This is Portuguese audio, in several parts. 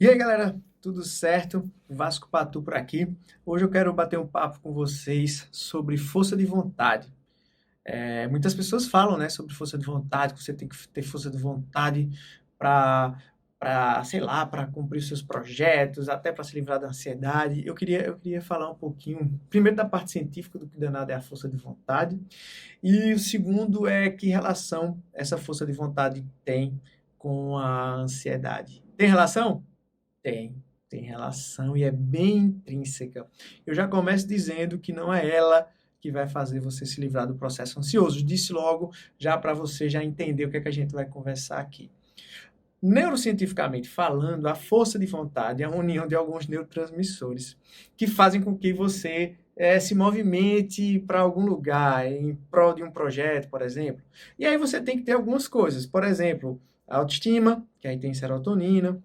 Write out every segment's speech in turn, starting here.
E aí, galera, tudo certo? Vasco Patu por aqui. Hoje eu quero bater um papo com vocês sobre força de vontade. Muitas pessoas falam, né, sobre força de vontade, que você tem que ter força de vontade para, sei lá, para cumprir seus projetos, até para se livrar da ansiedade. Eu queria falar um pouquinho, primeiro da parte científica do que danado é a força de vontade, e o segundo é que relação essa força de vontade tem com a ansiedade. Tem relação? Tem relação e é bem intrínseca. Eu já começo dizendo que não é ela que vai fazer você se livrar do processo ansioso. Disse logo, já para você já entender o que é que a gente vai conversar aqui. Neurocientificamente falando, a força de vontade é a união de alguns neurotransmissores que fazem com que você se movimente para algum lugar, em prol de um projeto, por exemplo. E aí você tem que ter algumas coisas, por exemplo, a autoestima, que aí tem serotonina,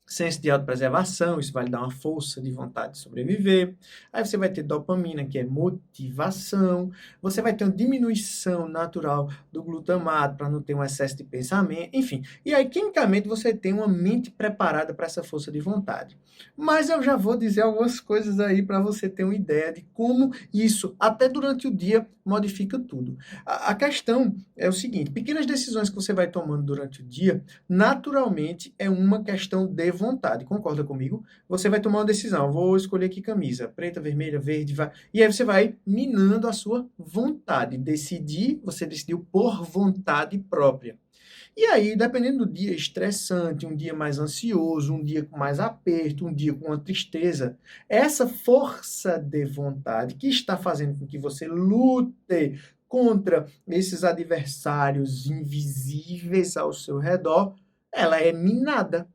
senso de autopreservação, isso vai lhe dar uma força de vontade de sobreviver. Aí você vai ter dopamina, que é motivação. Você vai ter uma diminuição natural do glutamato para não ter um excesso de pensamento, enfim. E aí, quimicamente, você tem uma mente preparada para essa força de vontade. Mas eu já vou dizer algumas coisas aí para você ter uma ideia de como isso, até durante o dia, modifica tudo. A questão é o seguinte: pequenas decisões que você vai tomando durante o dia naturalmente é uma questão de vontade. Concorda comigo? Você vai tomar uma decisão. Vou escolher aqui camisa, preta, vermelha, verde, e aí você vai minando a sua vontade. Decidir, você decidiu por vontade própria. E aí, dependendo do dia estressante, um dia mais ansioso, um dia com mais aperto, um dia com uma tristeza, essa força de vontade que está fazendo com que você lute contra esses adversários invisíveis ao seu redor, ela é minada.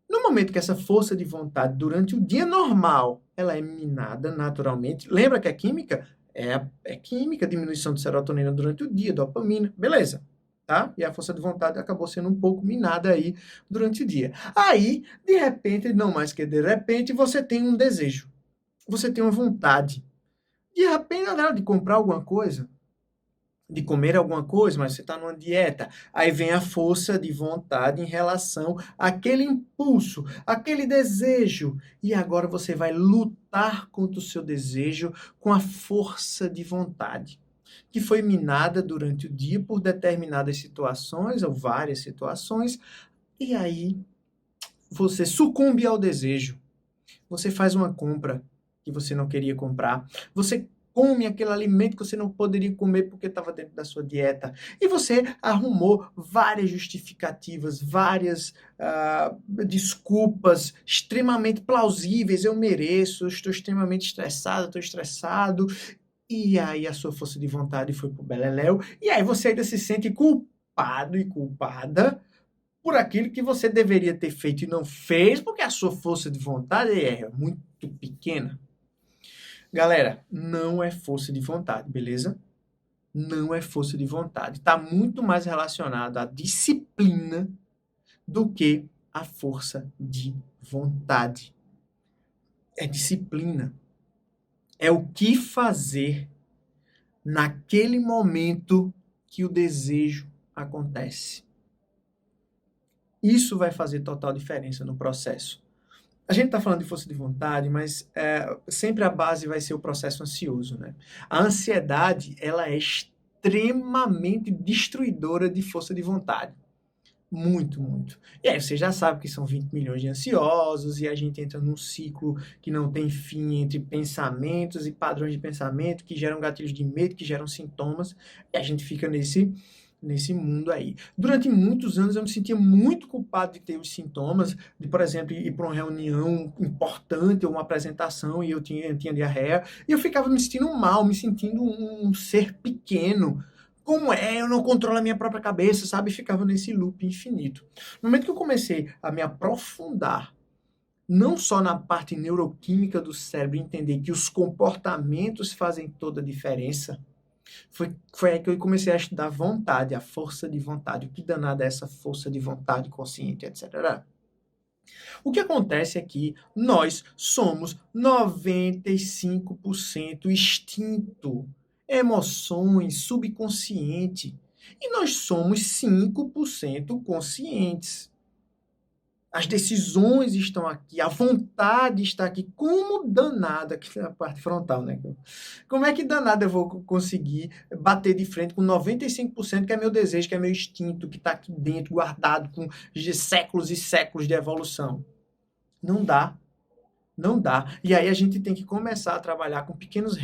No momento que essa força de vontade durante o dia normal, ela é minada naturalmente, lembra que a química é química, diminuição de serotonina durante o dia, dopamina, beleza, tá? E a força de vontade acabou sendo um pouco minada aí durante o dia. Aí, de repente, não mais que de repente, você tem um desejo, você tem uma vontade. De repente, na hora de comprar alguma coisa, de comer alguma coisa, mas você está numa dieta. Aí vem a força de vontade em relação àquele impulso, aquele desejo. E agora você vai lutar contra o seu desejo com a força de vontade, que foi minada durante o dia por determinadas situações, ou várias situações, e aí você sucumbe ao desejo. Você faz uma compra que você não queria comprar. Você come aquele alimento que você não poderia comer porque estava dentro da sua dieta. E você arrumou várias justificativas, várias desculpas extremamente plausíveis. Eu mereço, eu estou extremamente estressado, estou estressado. E aí a sua força de vontade foi pro beleléu. E aí você ainda se sente culpado e culpada por aquilo que você deveria ter feito e não fez, porque a sua força de vontade é muito pequena. Galera, não é força de vontade, beleza? Não é força de vontade. Está muito mais relacionado à disciplina do que à força de vontade. É disciplina. É o que fazer naquele momento que o desejo acontece. Isso vai fazer total diferença no processo. A gente está falando de força de vontade, mas sempre a base vai ser o processo ansioso, né? A ansiedade, ela é extremamente destruidora de força de vontade. Muito, muito. E aí você já sabe que são 20 milhões de ansiosos e a gente entra num ciclo que não tem fim entre pensamentos e padrões de pensamento que geram gatilhos de medo, que geram sintomas, e a gente fica nesse mundo aí. Durante muitos anos eu me sentia muito culpado de ter os sintomas, de, por exemplo, ir para uma reunião importante ou uma apresentação e eu tinha diarreia, e eu ficava me sentindo mal, me sentindo um ser pequeno. Como é? Eu não controlo a minha própria cabeça, sabe? Ficava nesse loop infinito. No momento que eu comecei a me aprofundar, não só na parte neuroquímica do cérebro, entender que os comportamentos fazem toda a diferença, foi aí que eu comecei a estudar vontade, a força de vontade. O que danada é essa força de vontade consciente, etc. O que acontece é que nós somos 95% instinto, emoções, subconsciente. E nós somos 5% conscientes. As decisões estão aqui, a vontade está aqui. Como danada, que é a parte frontal, né? Como é que danada eu vou conseguir bater de frente com 95% que é meu desejo, que é meu instinto, que está aqui dentro, guardado com séculos e séculos de evolução? Não dá, não dá. E aí a gente tem que começar a trabalhar com pequenos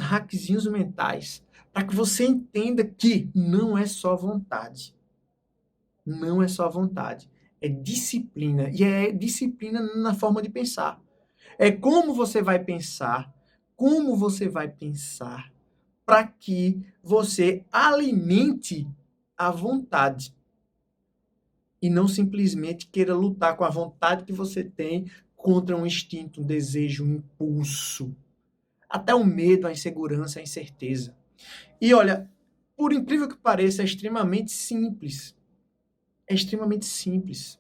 hackzinhos mentais, para que você entenda que não é só vontade. Não é só vontade, é disciplina. E é disciplina na forma de pensar. É como você vai pensar para que você alimente a vontade e não simplesmente queira lutar com a vontade que você tem contra um instinto, um desejo, um impulso, até o medo, a insegurança, a incerteza. E olha, por incrível que pareça, é extremamente simples. É extremamente simples.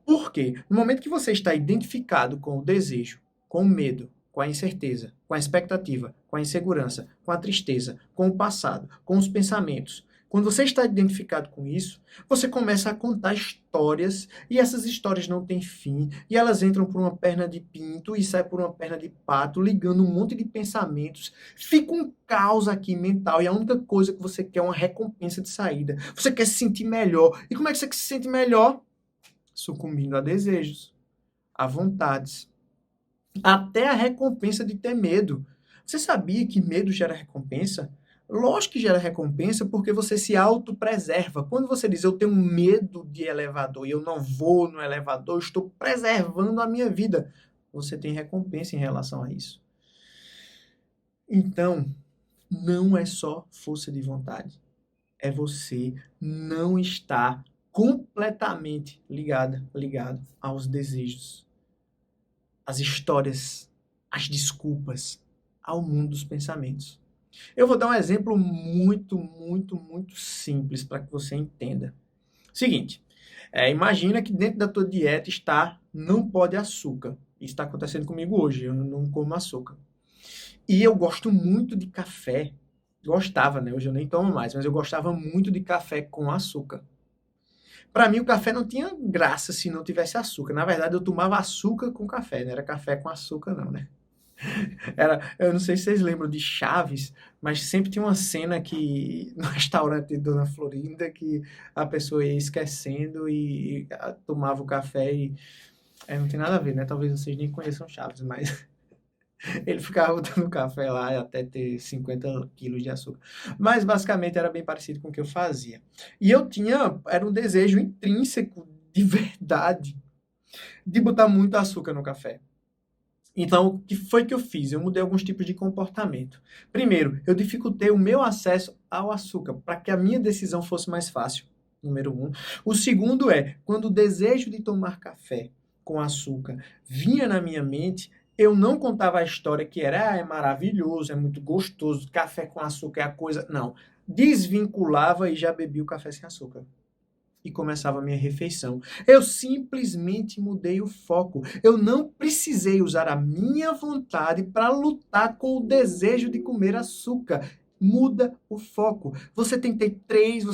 Por quê? No momento que você está identificado com o desejo, com o medo, com a incerteza, com a expectativa, com a insegurança, com a tristeza, com o passado, com os pensamentos, quando você está identificado com isso, você começa a contar histórias e essas histórias não têm fim e elas entram por uma perna de pinto e saem por uma perna de pato, ligando um monte de pensamentos. Fica um caos aqui mental e a única coisa que você quer é uma recompensa de saída. Você quer se sentir melhor. E como é que você se sente melhor? Sucumbindo a desejos, a vontades, até a recompensa de ter medo. Você sabia que medo gera recompensa? Lógico que gera recompensa porque você se autopreserva. Quando você diz eu tenho medo de elevador e eu não vou no elevador, eu estou preservando a minha vida. Você tem recompensa em relação a isso. Então, não é só força de vontade. É você não estar completamente ligado aos desejos, às histórias, às desculpas, ao mundo dos pensamentos. Eu vou dar um exemplo muito simples para que você entenda. Seguinte, imagina que dentro da tua dieta está não pode açúcar. Isso está acontecendo comigo hoje, eu não como açúcar. E eu gosto muito de café. Gostava, né? Hoje eu nem tomo mais, mas eu gostava muito de café com açúcar. Para mim, o café não tinha graça se não tivesse açúcar. Na verdade, eu tomava açúcar com café, não era café com açúcar, não, né? Eu não sei se vocês lembram de Chaves, mas sempre tinha uma cena que no restaurante de Dona Florinda que a pessoa ia esquecendo e tomava o café e não tem nada a ver, né? Talvez vocês nem conheçam Chaves, mas ele ficava botando café lá até ter 50 quilos de açúcar. Mas basicamente era bem parecido com o que eu fazia. E era um desejo intrínseco, de verdade, de botar muito açúcar no café. Então, o que foi que eu fiz? Eu mudei alguns tipos de comportamento. Primeiro, eu dificultei o meu acesso ao açúcar, para que a minha decisão fosse mais fácil, número um. O segundo é, quando o desejo de tomar café com açúcar vinha na minha mente, eu não contava a história que era, é maravilhoso, é muito gostoso, café com açúcar é a coisa... Não, desvinculava e já bebia o café sem açúcar. E começava a minha refeição. Eu simplesmente mudei o foco. Eu não precisei usar a minha vontade para lutar com o desejo de comer açúcar. Muda o foco. Você tem 3,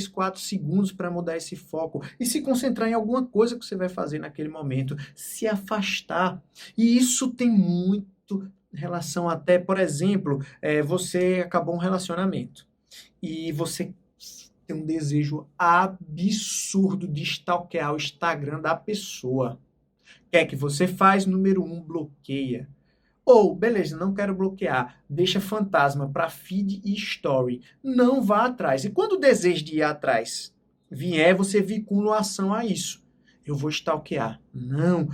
4 segundos para mudar esse foco e se concentrar em alguma coisa que você vai fazer naquele momento. Se afastar. E isso tem muito relação até, por exemplo, você acabou um relacionamento e você tem um desejo absurdo de stalkear o Instagram da pessoa. O que é que você faz? Número 1, bloqueia. Ou, beleza, não quero bloquear, deixa fantasma para feed e story. Não vá atrás. E quando o desejo de ir atrás vier, você vincula a ação a isso. Eu vou stalkear. Não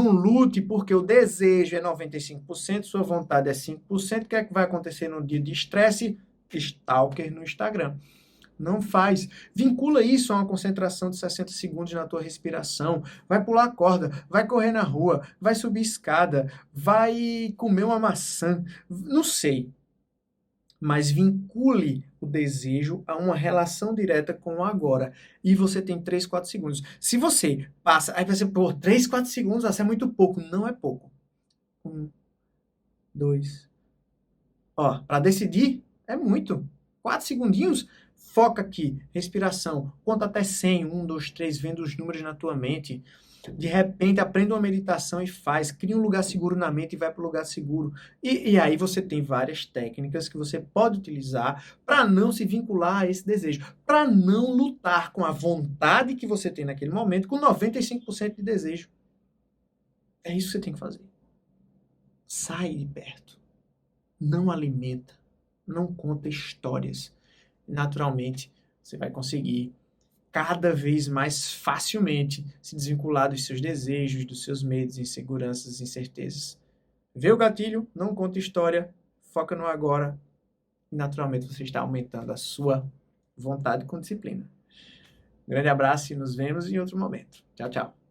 lute porque o desejo é 95%, sua vontade é 5%. O que é que vai acontecer no dia de estresse? Stalker no Instagram. Não faz. Vincula isso a uma concentração de 60 segundos na tua respiração. Vai pular corda, vai correr na rua, vai subir escada, vai comer uma maçã. Não sei. Mas vincule o desejo a uma relação direta com o agora. E você tem 3, 4 segundos. Se você passa, aí você, pô, 3, 4 segundos, isso é muito pouco. Não é pouco. 1, 2. Ó, para decidir, é muito. 4 segundinhos. Foca aqui, respiração, conta até 100, 1, 2, 3, vendo os números na tua mente. De repente, aprenda uma meditação e faz. Cria um lugar seguro na mente e vai para o lugar seguro. E aí você tem várias técnicas que você pode utilizar para não se vincular a esse desejo. Para não lutar com a vontade que você tem naquele momento com 95% de desejo. É isso que você tem que fazer. Sai de perto. Não alimenta. Não conta histórias. Naturalmente, você vai conseguir cada vez mais facilmente se desvincular dos seus desejos, dos seus medos, inseguranças, incertezas. Vê o gatilho, não conta história, foca no agora e naturalmente você está aumentando a sua vontade com disciplina. Um grande abraço e nos vemos em outro momento. Tchau, tchau.